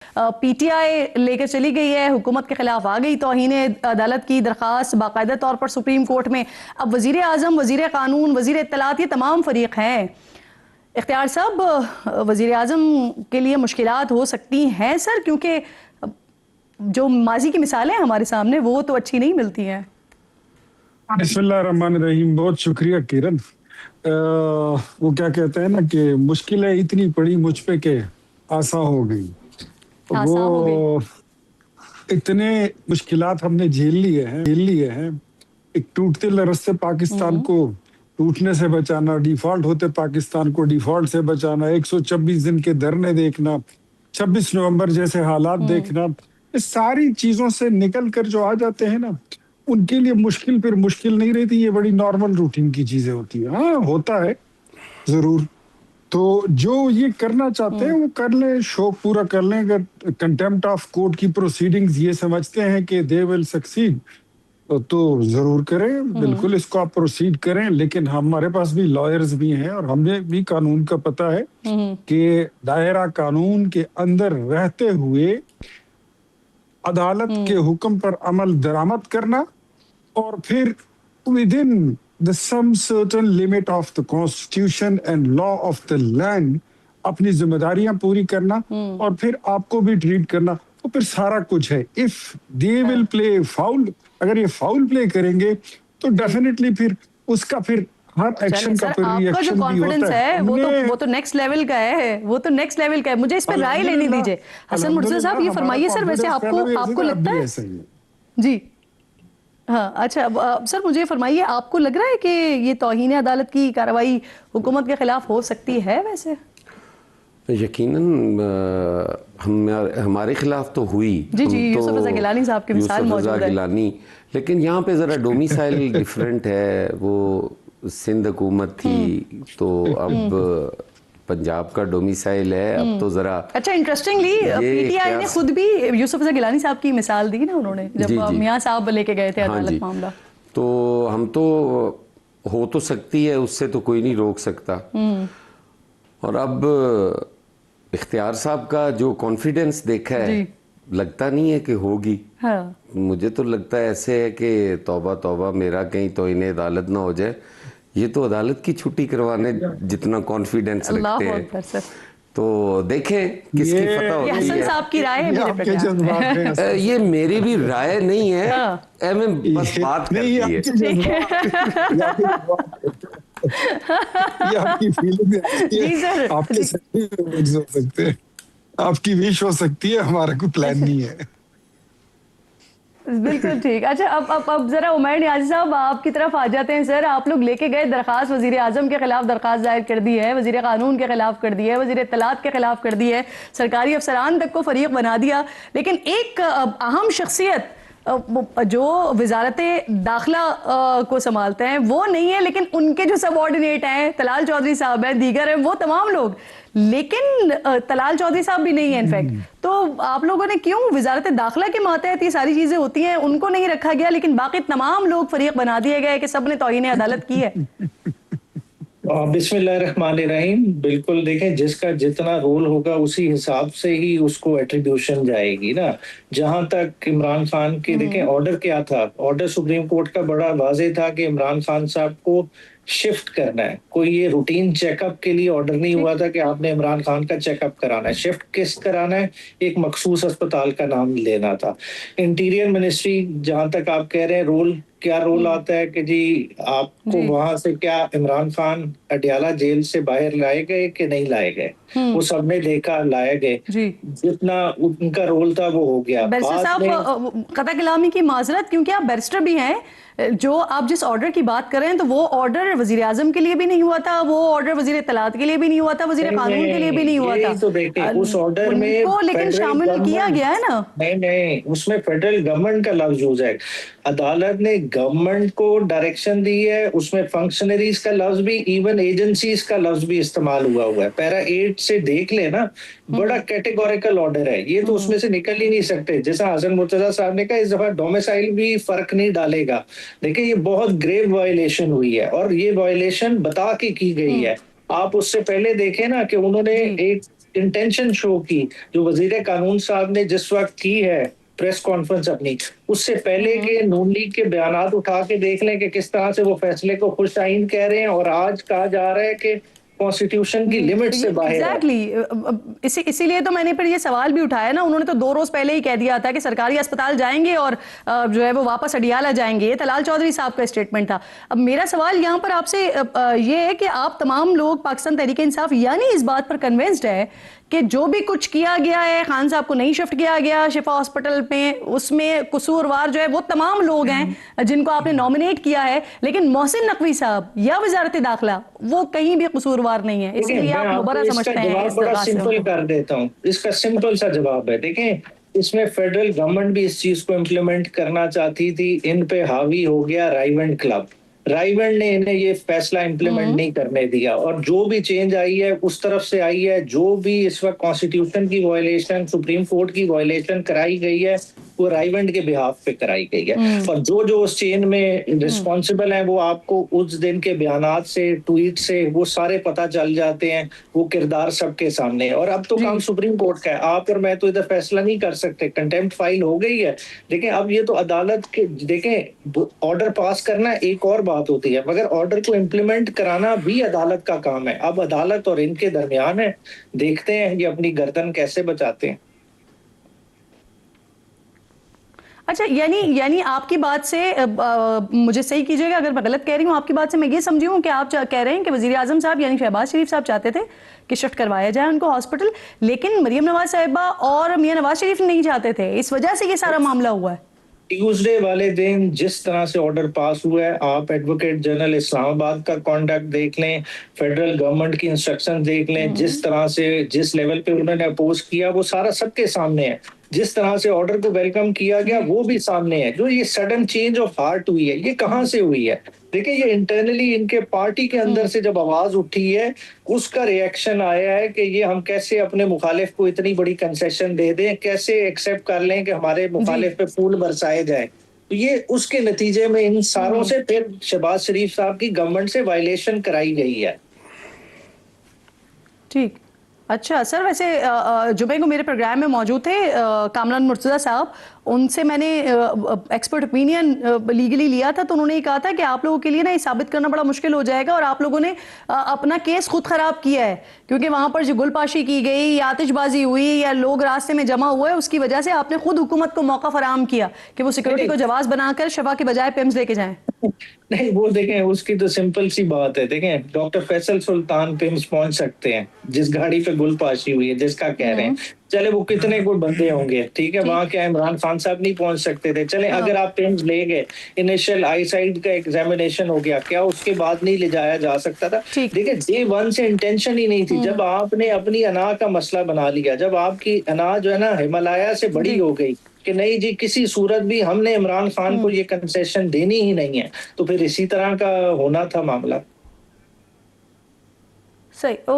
PTI लेकर चली गई है, हुकूमत के खिलाफ आ गई तौहीन अदालत की दरखास्त बाकायदा तौर पर सुप्रीम कोर्ट में। अब वजीर आजम, वजीर कानून, वजीर इत्तलात, ये तमाम फरीक हैं। इख्तियार साहब, वजीर आजम के लिए मुश्किलात हो सकती हैं सर, क्योंकि जो माजी की मिसालें हमारे सामने वो तो अच्छी नहीं मिलती हैं। बिस्मिल्लाहिर्रहमानिर्रहीम। बहुत शुक्रिया किरण। वो क्या कहते हैं ना कि मुश्किलें इतनी पड़ी मुझ पे के आसा हो गई। वो इतने मुश्किलात हमने झेल लिए हैं। एक टूटते लरसते पाकिस्तान को टूटने से बचाना, डिफॉल्ट होते पाकिस्तान को डिफॉल्ट से बचाना, 126 दिन के धरने देखना, 26 नवंबर जैसे हालात देखना, इस सारी चीजों से निकल कर जो आ जाते हैं ना, उनके लिए मुश्किल फिर मुश्किल नहीं रहती। ये बड़ी नॉर्मल रूटीन की चीजें होती है। हाँ, होता है जरूर। तो जो ये करना चाहते हैं वो कर लें, शौक पूरा कर लें। अगर कंटेम्प्ट ऑफ कोर्ट की प्रोसीडिंग्स ये समझते हैं कि दे विल सक्सीड तो जरूर करें, बिल्कुल इसको आप प्रोसीड करें। लेकिन हमारे पास भी लॉयर्स भी हैं और हमें भी कानून का पता है कि दायरा कानून के अंदर रहते हुए अदालत के हुक्म पर अमल दरामद करना और फिर with in the some certain limit of the constitution and law of the land अपनी जिम्मेदारियां पूरी करना और फिर आपको भी ट्रीट करना, तो फिर सारा कुछ है। If they will play foul, अगर ये फाउल प्ले करेंगे तो डेफिनेटली फिर उसका फिर हर एक्शन का फिर रिएक्शन भी होता है। वो तो नेक्स्ट लेवल का है, वो तो नेक्स्ट लेवल का है। मुझे इस पर राय लेने दीजिए। हसन मुर्तज़ा साहब, ये फरमाइए सर, वैसे आपको लगता है जी? हाँ, अच्छा सर, मुझे फरमाइए, आपको लग रहा है कि ये तौहीन अदालत की कार्रवाई हुकूमत के खिलाफ हो सकती है? वैसे यकीनन हमारे खिलाफ तो हुई। जी जी, यूसुफ रज़ा गिलानी साहब की मिसाल मौजूद है। लेकिन यहाँ पे जरा डोमिसाइल डिफरेंट है। वो सिंध हुकूमत थी तो अब पंजाब का डोमिसाइल है। अब तो जरा अच्छा, इंटरेस्टिंगली पीटीआई ने खुद भी यूसुफ रज़ा गिलानी साहब की मिसाल दी ना उन्होंने, जब मियां साहब लेके गए थे अदालत मामला। तो हम तो हो तो सकती है, उससे तो कोई नहीं रोक सकता। और अब इख्तियार साहब का जो कॉन्फिडेंस देखा है, लगता नहीं है कि होगी। हाँ। मुझे तो लगता है ऐसे है कि तौबा तौबा मेरा कहीं तो इन्हें अदालत ना हो जाए। ये तो अदालत की छुट्टी करवाने जितना कॉन्फिडेंस रखते हैं। तो देखें किसकी फतह होती है। हसन साहब की राय है मेरे प्रकार। ये मेरी भी राय नहीं है, मैं बस बात करती है। ये आपकी फीलिंग है, आपके हो सकते हैं, आपकी विश हो सकती है, हमारा कोई प्लान नहीं है। बिल्कुल ठीक। अच्छा, अब जरा उमैर नियाज़ी साहब आपकी तरफ आ जाते हैं। सर, आप लोग लेके गए दरखास्त, वजीर आजम के खिलाफ दरखास्त दायर कर दी है, वजीर कानून के खिलाफ कर दी है, वजीर इत्तलात के खिलाफ कर दी है, सरकारी अफसरान तक को फरीक बना दिया। लेकिन एक अहम शख्सियत जो वजारत दाखिला को संभालते हैं वो नहीं है, लेकिन उनके जो सबऑर्डिनेट हैं, तलाल चौधरी साहब हैं, दीगर हैं, वो तमाम लोग, लेकिन तलाल चौधरी साहब भी नहीं है इनफैक्ट। तो आप लोगों ने क्यों वजारत दाखिला के मातहत ये सारी चीजें होती हैं, उनको नहीं रखा गया, लेकिन बाकी तमाम लोग फरीक बना दिए गए कि सब ने तौहीन अदालत की है? बिस्मिल्लाहिर्रहमानिर्रहीम। बिल्कुल, देखें, जिसका जितना रोल होगा उसी हिसाब से ही उसको एट्रीब्यूशन जाएगी ना। जहां तक इमरान खान के, देखें ऑर्डर क्या था, ऑर्डर सुप्रीम कोर्ट का बड़ा वाज़ेह था कि इमरान खान साहब को शिफ्ट करना है। कोई ये रूटीन चेकअप के लिए ऑर्डर नहीं हुआ था कि आपने इमरान खान का चेकअप कराना है। शिफ्ट किस कराना है, एक मखसूस अस्पताल का नाम लेना था। इंटीरियर मिनिस्ट्री, जहां तक आप कह रहे हैं रोल, क्या रोल आता है कि जी आपको वहां से क्या इमरान खान अडयाला जेल से बाहर लाए गए कि नहीं लाए गए, वो सबने देखा, लाए गए। जितना उनका रोल था वो हो गया। बैरिस्टर साहब, कता कलामी की माजरत, क्योंकि आप बैरिस्टर भी हैं, जो आप जिस ऑर्डर की बात कर रहे हैं, तो वो ऑर्डर वजीर आजम के लिए भी नहीं हुआ था, वो ऑर्डर वजीर इत्तलात के लिए भी नहीं हुआ था, वजीर कानून के लिए भी नहीं हुआ था। तो देखिए उस ऑर्डर में लेकिन शामिल किया गया है ना। नहीं, उसमें फेडरल गवर्नमेंट का लफ्ज यूज है। अदालत ने गवर्नमेंट को डायरेक्शन दी है, उसमें फंक्शनरीज का लफ्ज भी, इवन एजेंसीज का लफ्ज भी इस्तेमाल हुआ है। पैरा 8 से देख लेना, बड़ा कैटेगोरिकल ऑर्डर है ये, तो उसमें से निकल ही नहीं सकते। जैसा हसन मुर्तजा साहब ने कहा, इस दफा डोमिसाइल भी फर्क नहीं डालेगा। देखिए ये बहुत ग्रेव वायलेशन हुई है और ये वायलेशन बता के की गई है। आप उससे पहले देखें ना कि उन्होंने एक इंटेंशन शो की, जो वजीर कानून साहब ने जिस वक्त की है प्रेस कॉन्फ्रेंस अपनी, उससे पहले के नून लीग के बयानात उठा के देख लें कि किस तरह से वो फैसले को खुश आइन कह रहे हैं, और आज कहा जा रहा है कि कॉन्स्टिट्यूशन की लिमिट से बाहर है। एग्जैक्टली, इसीलिए तो मैंने फिर ये सवाल भी उठाया ना। उन्होंने तो 2 रोज पहले ही कह दिया था कि सरकारी अस्पताल जाएंगे और जो है वो वापस अडियाला जाएंगे। ये तलाल चौधरी साहब का स्टेटमेंट था। अब मेरा सवाल यहाँ पर आपसे ये है कि आप तमाम लोग पाकिस्तान तहरीक इंसाफ यानी इस बात पर कन्विंस्ड है कि जो भी कुछ किया गया है, खान साहब को नहीं शिफ्ट किया गया शिफा हॉस्पिटल में, उसमें कसूरवार जो है वो तमाम लोग हैं जिनको आपने नॉमिनेट किया है, लेकिन मोहसिन नकवी साहब या वजारत दाखिला वो कहीं भी कसूरवार नहीं है। इसलिए आप मुबर्रा समझते हैं। जवाब बड़ा सिंपल कर देता हूँ, इसका सिंपल सा जवाब है। देखें, इसमें फेडरल गवर्नमेंट भी इस चीज को इम्प्लीमेंट करना चाहती थी, इन पे हावी हो गया राइवेंड क्लब। राइवेंड ने इन्हें ये फैसला इम्प्लीमेंट नहीं करने दिया, और जो भी चेंज आई है उस तरफ से आई है। जो भी इस वक्त कॉन्स्टिट्यूशन की वायलेशन, सुप्रीम कोर्ट की वायलेशन कराई गई है, वो राइवेंड के बिहाफ पे कराई गई है। और जो जो उस चेन में रिस्पॉन्सिबल है, वो आपको उस दिन के बयानात से, ट्वीट से वो सारे पता चल जाते हैं, वो किरदार सबके सामने है। और अब तो काम सुप्रीम कोर्ट का है, आप और मैं तो इधर फैसला नहीं कर सकते। कंटेम्प्ट फाइल हो गई है। देखें, अब ये तो अदालत के, देखें ऑर्डर पास करना एक और बात होती है, मगर ऑर्डर को इम्प्लीमेंट कराना भी अदालत का काम है। अब अदालत और इनके दरमियान है, देखते हैं ये अपनी गर्दन कैसे बचाते हैं। अच्छा, यानी आपकी बात से मुझे सही कीजिएगा अगर मैं गलत कह रही हूँ, आपकी बात से मैं ये समझी हूँ कि आप कह रहे हैं कि वजीर आजम साहब यानी शहबाज शरीफ साहब चाहते थे कि शिफ्ट करवाया जाए उनको हॉस्पिटल, लेकिन मरियम नवाज साहिबा और मियां नवाज शरीफ नहीं चाहते थे, इस वजह से ये सारा मामला हुआ है। ट्यूसडे वाले दिन जिस तरह से ऑर्डर पास हुआ है, आप एडवोकेट जनरल इस्लामाबाद का कॉन्डक्ट देख लें, फेडरल गवर्नमेंट की इंस्ट्रक्शन देख लें, जिस तरह से जिस लेवल पे उन्होंने अपोज किया वो सारा सबके सामने है। जिस तरह से ऑर्डर को वेलकम किया गया वो भी सामने है। जो ये सडन चेंज ऑफ हार्ट हुई है, ये कहाँ से हुई है? देखिए, ये इंटरनली इनके पार्टी के अंदर से जब आवाज उठी है, उसका रिएक्शन आया है कि ये हम कैसे अपने मुखालिफ को इतनी बड़ी कंसेशन दे दें, कैसे एक्सेप्ट कर लें कि हमारे मुखालिफ पे फूल बरसाए जाए। तो ये उसके नतीजे में इन सारों से फिर शहबाज शरीफ साहब की गवर्नमेंट से वायलेशन कराई गई है। ठीक, अच्छा सर, वैसे जुमे को मेरे प्रोग्राम में मौजूद थे कामरान मुर्तज़ा साहब, उनसे मैंने एक्सपर्ट ओपिनियन लीगली लिया था, तो उन्होंने ये कहा था कि आप लोगों के लिए ना ये साबित करना बड़ा मुश्किल हो जाएगा और आप लोगों ने अपना केस खुद खराब किया है, क्योंकि वहां पर जो गुलपाशी की गई या आतिशबाजी हुई या लोग रास्ते में जमा हुए, उसकी वजह से आपने खुद हुकूमत को मौका फराहम किया कि वो सिक्योरिटी को जवाब बनाकर शफा के बजाय पिम्स लेके जाएं। नहीं, वो देखें, उसकी तो सिंपल सी बात है। देखें, डॉक्टर फैसल सुल्तान पिम्स पहुंच सकते हैं जिस गाड़ी पे गुलपाशी हुई है, जिसका कह रहे हैं, चले वो कितने कोई बंदे होंगे, ठीक है, वहां क्या इमरान खान साहब नहीं पहुंच सकते थे। चले अगर आप पिम्स ले गए, इनिशियल आई साइड का एग्जामिनेशन हो गया, क्या उसके बाद नहीं ले जाया जा सकता था? देखिए, डे 1 से इंटेंशन ही नहीं थी। जब आपने अपनी अना का मसला बना लिया, जब आपकी अना जो है ना हिमालय से बड़ी हो गई कि नहीं जी, किसी सूरत भी हमने इमरान खान को ये कंसेशन देनी ही नहीं है, तो फिर इसी तरह का होना था मामला। सही। ओ